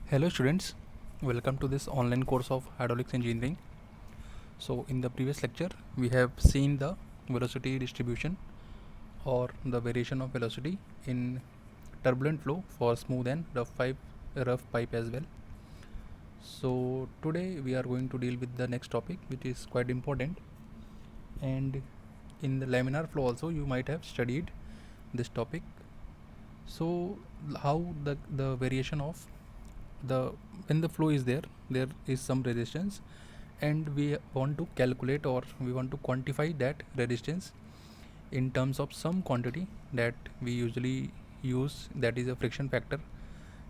Hello students, welcome to this online course of hydraulics engineering. So in the previous lecture we have seen the velocity distribution or the variation of velocity in turbulent flow for smooth and rough pipe as well. So today we are going to deal with the next topic, which is quite important, and in the laminar flow also you might have studied this topic. So how the variation of the when the flow is there is some resistance, and we want to calculate or we want to quantify that resistance in terms of some quantity that we usually use, that is a friction factor.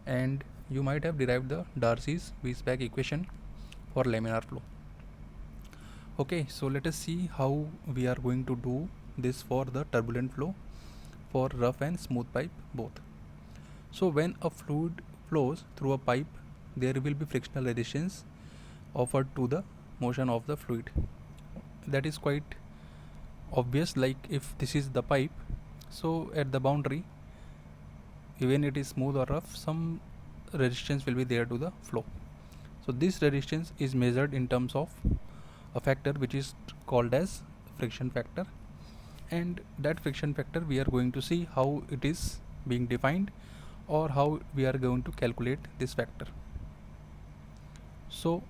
And you might have derived the Darcy's Weisbach equation for laminar flow. Okay, so let us see how we are going to do this for the turbulent flow for rough and smooth pipe both. So when a fluid flows through a pipe, there will be frictional resistance offered to the motion of the fluid. That is quite obvious. Like if this is the pipe, so at the boundary, even it is smooth or rough, some resistance will be there to the flow. So this resistance is measured in terms of a factor which is called as friction factor, and that friction factor we are going to see how it is being defined or how we are going to calculate this factor. So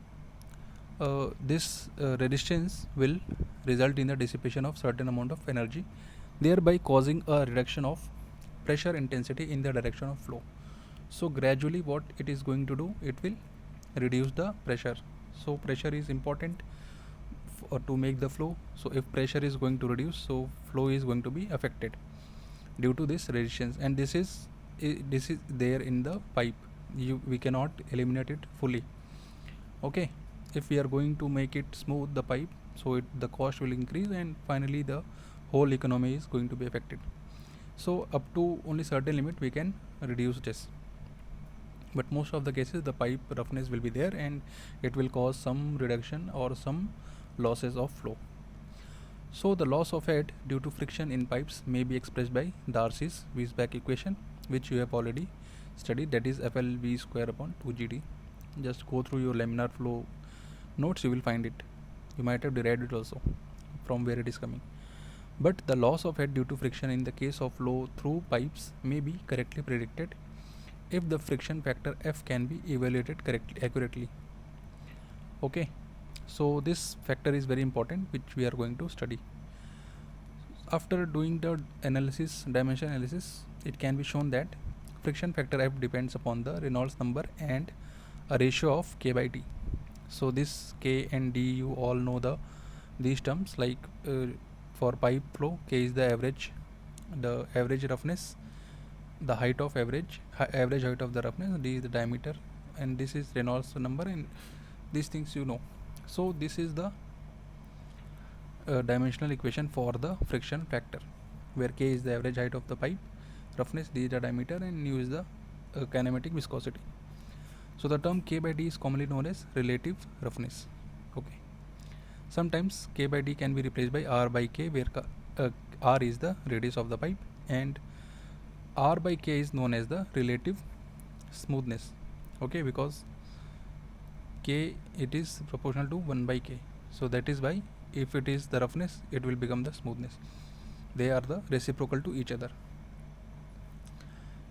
this resistance will result in the dissipation of certain amount of energy, thereby causing a reduction of pressure intensity in the direction of flow. So gradually what it is going to do, it will reduce the pressure. So pressure is important to make the flow. So if pressure is going to reduce, so flow is going to be affected due to this resistance, and this is there in the pipe. We cannot eliminate it fully. Okay, if we are going to make it smooth, the pipe, so the cost will increase, and finally the whole economy is going to be affected. So up to only certain limit we can reduce this, but most of the cases the pipe roughness will be there and it will cause some reduction or some losses of flow. So the loss of head due to friction in pipes may be expressed by Darcy's Weisbach equation, which you have already studied, that is FLV square upon 2GD. Just go through your laminar flow notes, you will find it. You might have derived it also from where it is coming. But the loss of head due to friction in the case of flow through pipes may be correctly predicted if the friction factor F can be evaluated accurately. Okay, so this factor is very important, which we are going to study. After doing the dimension analysis, it can be shown that friction factor F depends upon the Reynolds number and a ratio of K by D. So this K and D, you all know these terms. Like for pipe flow, K is the average roughness, the height of average height of the roughness, D is the diameter, and this is Reynolds number, and these things you know. So this is the dimensional equation for the friction factor, where K is the average height of the pipe, roughness, D is the diameter, and nu is the kinematic viscosity. So the term K by D is commonly known as relative roughness. Okay. Sometimes K by D can be replaced by R by K, where R is the radius of the pipe and R by K is known as the relative smoothness. Okay, because K, it is proportional to 1 by K. So that is why if it is the roughness, it will become the smoothness. They are the reciprocal to each other.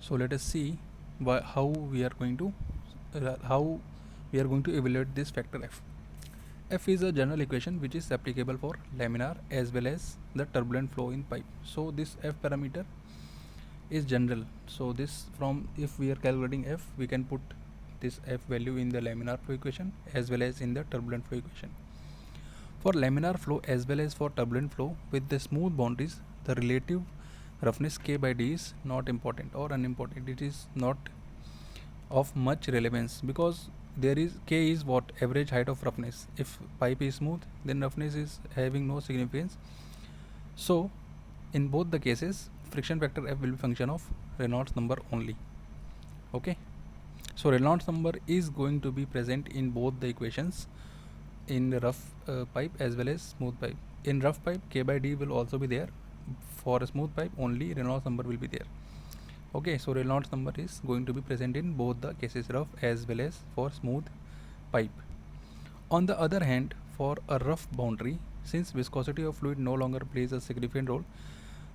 So let us see how we are going to evaluate this factor F. F is a general equation which is applicable for laminar as well as the turbulent flow in pipe. So this F parameter is general. So this, from if we are calculating F, we can put this F value in the laminar flow equation as well as in the turbulent flow equation. For laminar flow as well as for turbulent flow with the smooth boundaries, the relative roughness K by D is not important or unimportant. It is not of much relevance, because there is K is what average height of roughness. If pipe is smooth, then roughness is having no significance. So in both the cases, friction factor F will be function of Reynolds number only. Okay, so Reynolds number is going to be present in both the equations, in rough pipe as well as smooth pipe. In rough pipe, K by D will also be there. For a smooth pipe, only Reynolds number will be there. Okay, so Reynolds number is going to be present in both the cases, rough as well as for smooth pipe. On the other hand, for a rough boundary, since viscosity of fluid no longer plays a significant role,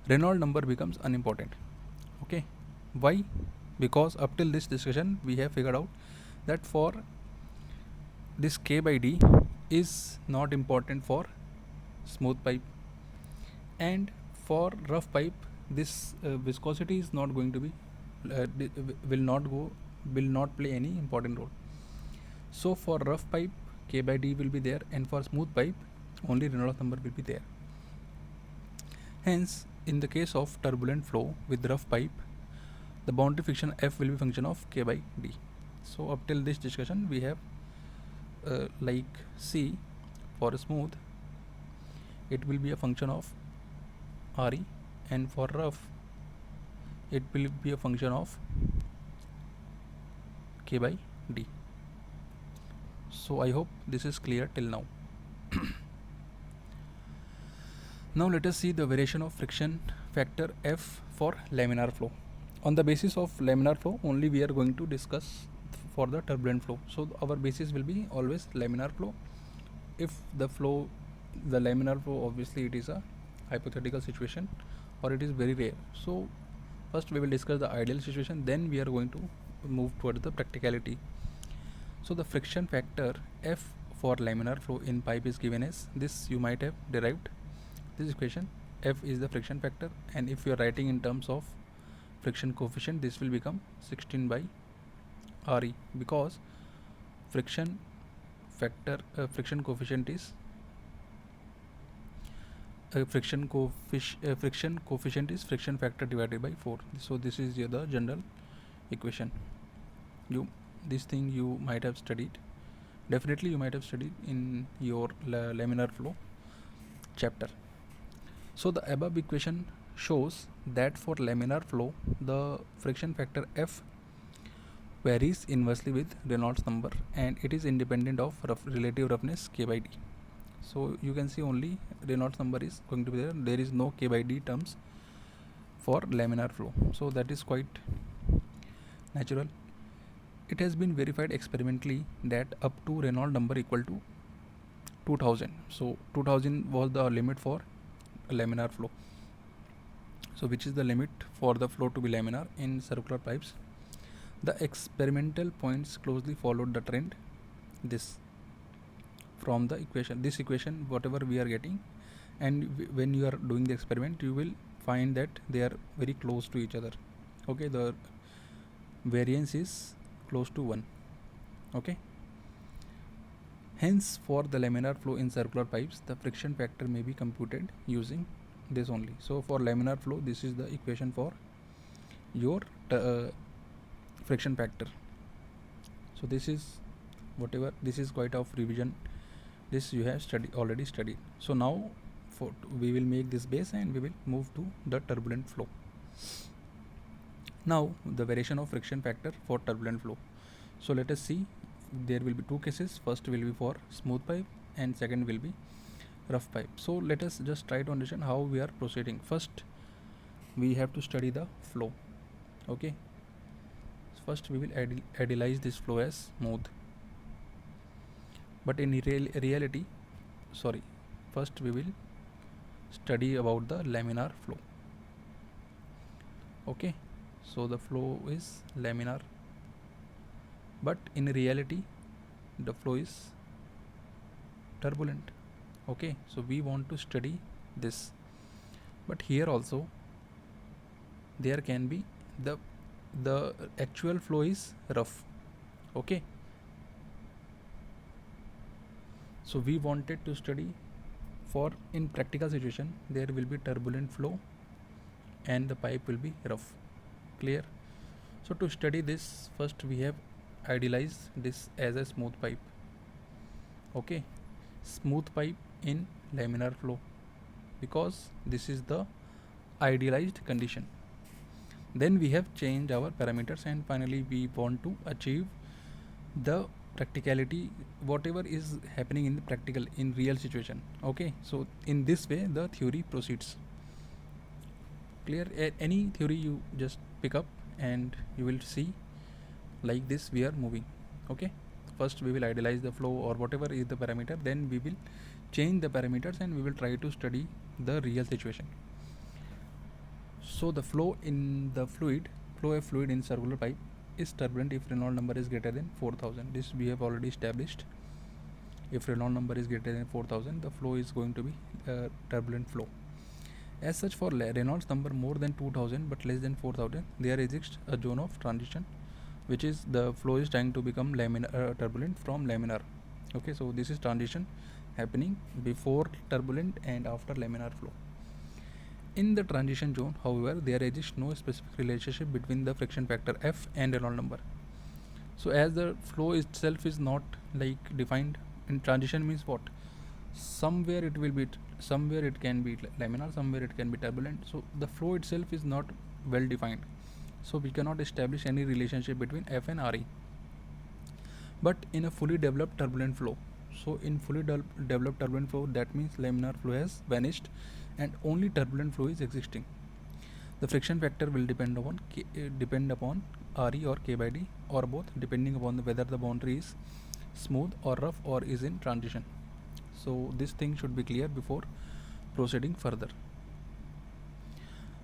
Reynolds number becomes unimportant. Okay, why? Because up till this discussion we have figured out that for this K by D is not important for smooth pipe, and for rough pipe this viscosity is not going to be will not play any important role. So for rough pipe K by D will be there, and for smooth pipe only Reynolds number will be there. Hence in the case of turbulent flow with rough pipe, the boundary friction F will be function of K by D. So up till this discussion we have like C, for smooth it will be a function of Re, and for rough it will be a function of K by D. So I hope this is clear till now. Now let us see the variation of friction factor F for laminar flow. On the basis of laminar flow only we are going to discuss for the turbulent flow. So our basis will be always laminar flow. If the laminar flow, obviously it is a hypothetical situation or it is very rare. So first we will discuss the ideal situation, then we are going to move towards the practicality. So the friction factor F for laminar flow in pipe is given as this. You might have derived this equation. F is the friction factor, and if you are writing in terms of friction coefficient, this will become 16 by Re, because friction coefficient is friction coefficient is friction factor divided by 4. So this is the general equation. This thing you might have studied, definitely you might have studied in your laminar flow chapter. So the above equation shows that for laminar flow the friction factor F varies inversely with Reynolds number, and it is independent of relative roughness K by D. So you can see only Reynolds number is going to be there. There is no K by D terms for laminar flow. So that is quite natural. It has been verified experimentally that up to Reynolds number equal to 2000. So 2000 was the limit for laminar flow. So which is the limit for the flow to be laminar in circular pipes. The experimental points closely followed the trend. This from the equation, this equation whatever we are getting, and when you are doing the experiment you will find that they are very close to each other. Okay, the variance is close to 1. Okay, hence for the laminar flow in circular pipes the friction factor may be computed using this only. So for laminar flow this is the equation for your friction factor. So this is whatever, this is quite of revision, this you have already studied. So now we will make this base and we will move to the turbulent flow. Now the variation of friction factor for turbulent flow. So let us see, there will be two cases. First will be for smooth pipe and second will be rough pipe. So let us just try to understand how we are proceeding. First we have to study the flow. Okay, first we will idealize this flow as smooth, but in reality, first we will study about the laminar flow. Okay, so the flow is laminar, but in reality the flow is turbulent. Okay, so we want to study this, but here also there can be the actual flow is rough. Okay, so we wanted to study for in practical situation there will be turbulent flow and the pipe will be rough. Clear? So to study this, first we have idealized this as a smooth pipe. Okay, smooth pipe in laminar flow, because this is the idealized condition. Then we have changed our parameters and finally we want to achieve the practicality, whatever is happening in the practical in real situation. Okay, so in this way the theory proceeds. Clear? Any theory you just pick up and you will see like this we are moving. Okay, first we will idealize the flow or whatever is the parameter, then we will change the parameters and we will try to study the real situation. So the flow in the flow of fluid in circular pipe is turbulent if Reynolds number is greater than 4000. This we have already established. If Reynolds number is greater than 4000, the flow is going to be turbulent flow. As such, for Reynolds number more than 2000 but less than 4000, there exists a zone of transition, which is the flow is trying to become laminar, turbulent from laminar. Okay, so this is transition happening before turbulent and after laminar flow. In the transition zone, however, there exists no specific relationship between the friction factor F and Reynolds number. So as the flow itself is not like defined in transition, means what? Somewhere it will be, somewhere it can be laminar, somewhere it can be turbulent. So the flow itself is not well defined. So we cannot establish any relationship between F and Re. But in a fully developed turbulent flow, so in fully developed turbulent flow, that means laminar flow has vanished and only turbulent flow is existing. The friction factor will depend upon Re or K by D or both, depending upon whether the boundary is smooth or rough or is in transition. So this thing should be clear before proceeding further.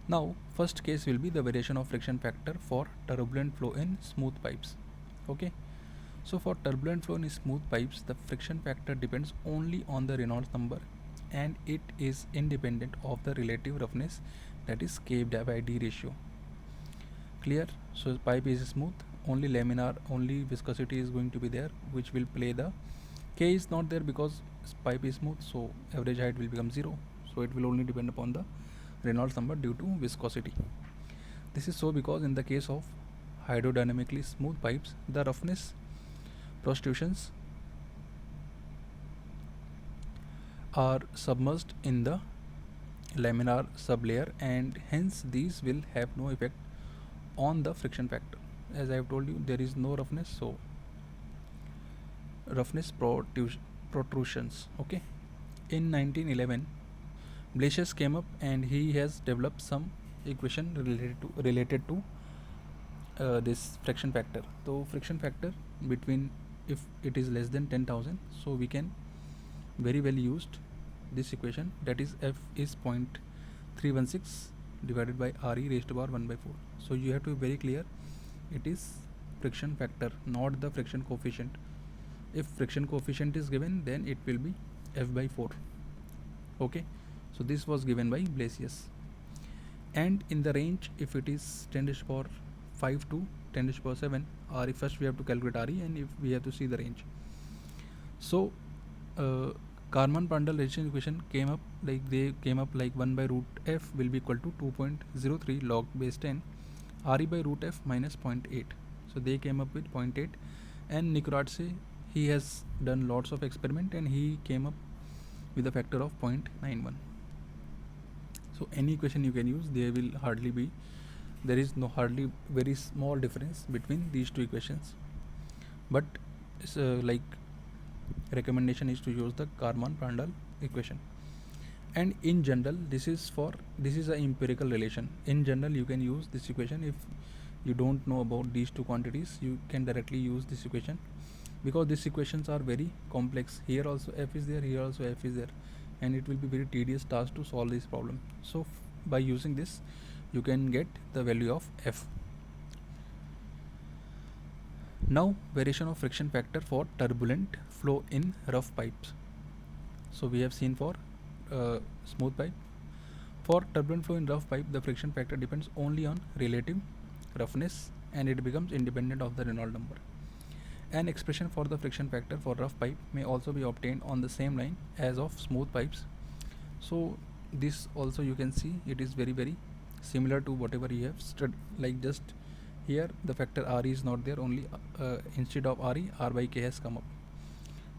Now first case will be the variation of friction factor for turbulent flow in smooth pipes. Okay, so for turbulent flow in smooth pipes, the friction factor depends only on the Reynolds number and it is independent of the relative roughness, that is K by D ratio. Clear? So pipe is smooth, only laminar, only viscosity is going to be there, which will play the K is not there because pipe is smooth, so average height will become 0. So it will only depend upon the Reynolds number due to viscosity. This is so because in the case of hydrodynamically smooth pipes, the roughness protrusions are submerged in the laminar sublayer and hence these will have no effect on the friction factor. As I have told you, there is no roughness, so roughness protrusions. Okay, in 1911 Blasius came up and he has developed some equation related to this friction factor. So friction factor between, if it is less than 10,000, so we can very well used this equation, that is F is 0.316 divided by Re raised to power 1 by 4. So you have to be very clear, it is friction factor, not the friction coefficient. If friction coefficient is given, then it will be F by 4. Okay, so this was given by Blasius. And in the range, if it is 10 to the power 5 to 10 to the power 7, Re, first we have to calculate Re and if we have to see the range. So Karman-Prandtl resistance equation came up like 1 by root F will be equal to 2.03 log base 10 Re by root F minus 0.8. So they came up with 0.8, and Nicoratse, he has done lots of experiment and he came up with a factor of 0.91. So any equation you can use, there is no hardly very small difference between these two equations, but like recommendation is to use the Karman-Prandtl equation. And in general, this is an empirical relation. In general, you can use this equation. If you don't know about these two quantities, you can directly use this equation, because these equations are very complex. Here also F is there, here also F is there, and it will be very tedious task to solve this problem. So by using this, you can get the value of F. Now variation of friction factor for turbulent flow in rough pipes. So we have seen for smooth pipe. For turbulent flow in rough pipe, the friction factor depends only on relative roughness and it becomes independent of the Reynolds number. An expression for the friction factor for rough pipe may also be obtained on the same line as of smooth pipes. So this also you can see, it is very similar to whatever you have studied. Like just here the factor Re is not there, only instead of Re, R by K has come up.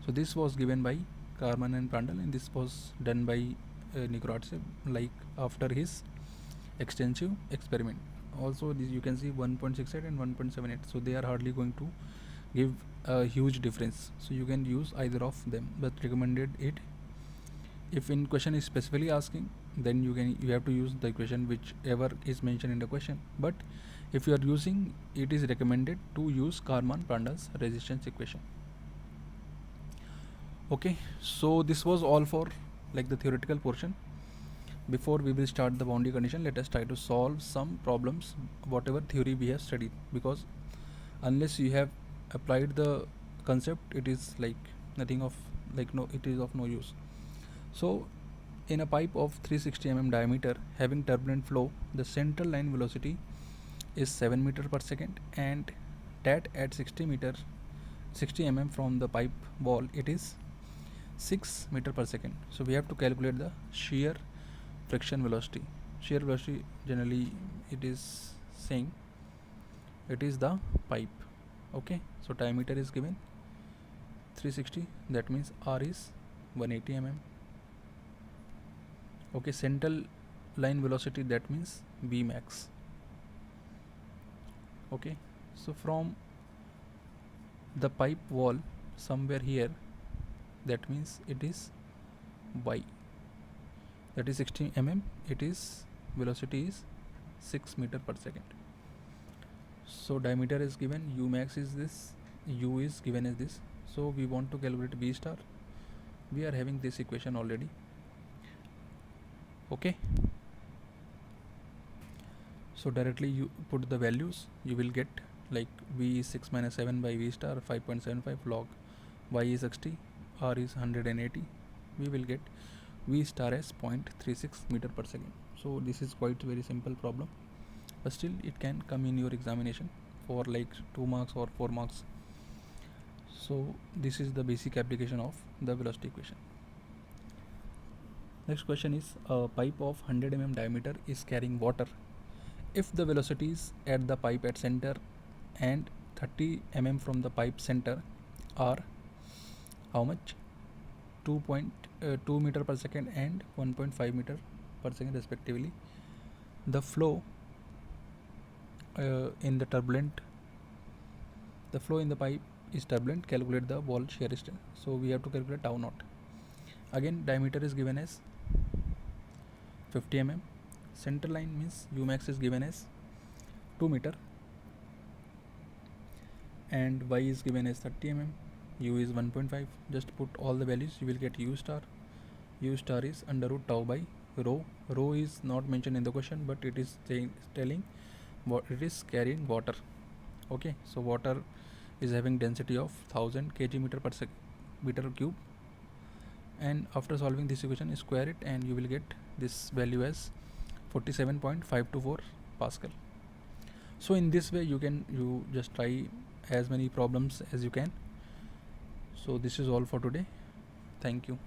So this was given by Karman and Prandtl, and this was done by Nicoratse, like after his extensive experiment. Also this you can see 1.68 and 1.78, so they are hardly going to give a huge difference, so you can use either of them, but recommended it, if in question is specifically asking, then you have to use the equation whichever is mentioned in the question. But If you are using, it is recommended to use Karman-Prandtl resistance equation. Okay, so this was all for like the theoretical portion. Before we will start the boundary condition, let us try to solve some problems whatever theory we have studied, because unless you have applied the concept, it is like nothing of, like, no, it is of no use. So in a pipe of 360 diameter having turbulent flow, the central line velocity is 7 meter per second, and that at 60 mm from the pipe wall, it is 6 meter per second. So we have to calculate the shear friction velocity. Shear velocity, generally it is saying it is the pipe. Okay, so diameter is given 360, that means R is 180 mm. Okay, central line velocity, that means V max. Okay, so from the pipe wall somewhere here, that means it is Y, that is 60 mm, it is velocity is 6 meter per second. So diameter is given, U max is this, U is given as this. So we want to calculate V star. We are having this equation already. Okay, so directly you put the values, you will get like V is 6 minus 7 by V star 5.75 log, Y is 60, R is 180. We will get V star as 0.36 meter per second. So this is quite very simple problem, but still it can come in your examination for like 2 marks or 4 marks. So this is the basic application of the velocity equation. Next question is, a pipe of 100 mm diameter is carrying water. If the velocities at the pipe at center and 30 mm from the pipe center are how much? 2.2 meter per second and 1.5 meter per second respectively. The flow in the flow in the pipe is turbulent. Calculate the wall shear strength. So we have to calculate tau naught. Again, diameter is given as 50 mm. Center line means U max is given as 2 meter, and Y is given as 30 mm. U is 1.5. Just put all the values, you will get U star. U star is under root tau by rho. Rho is not mentioned in the question, but it is telling what it is carrying water. Okay, so water is having density of 1000 kg meter cube, and after solving this equation, square it and you will get this value as 47.524 Pascal. So in this way you just try as many problems as you can. So this is all for today. Thank you.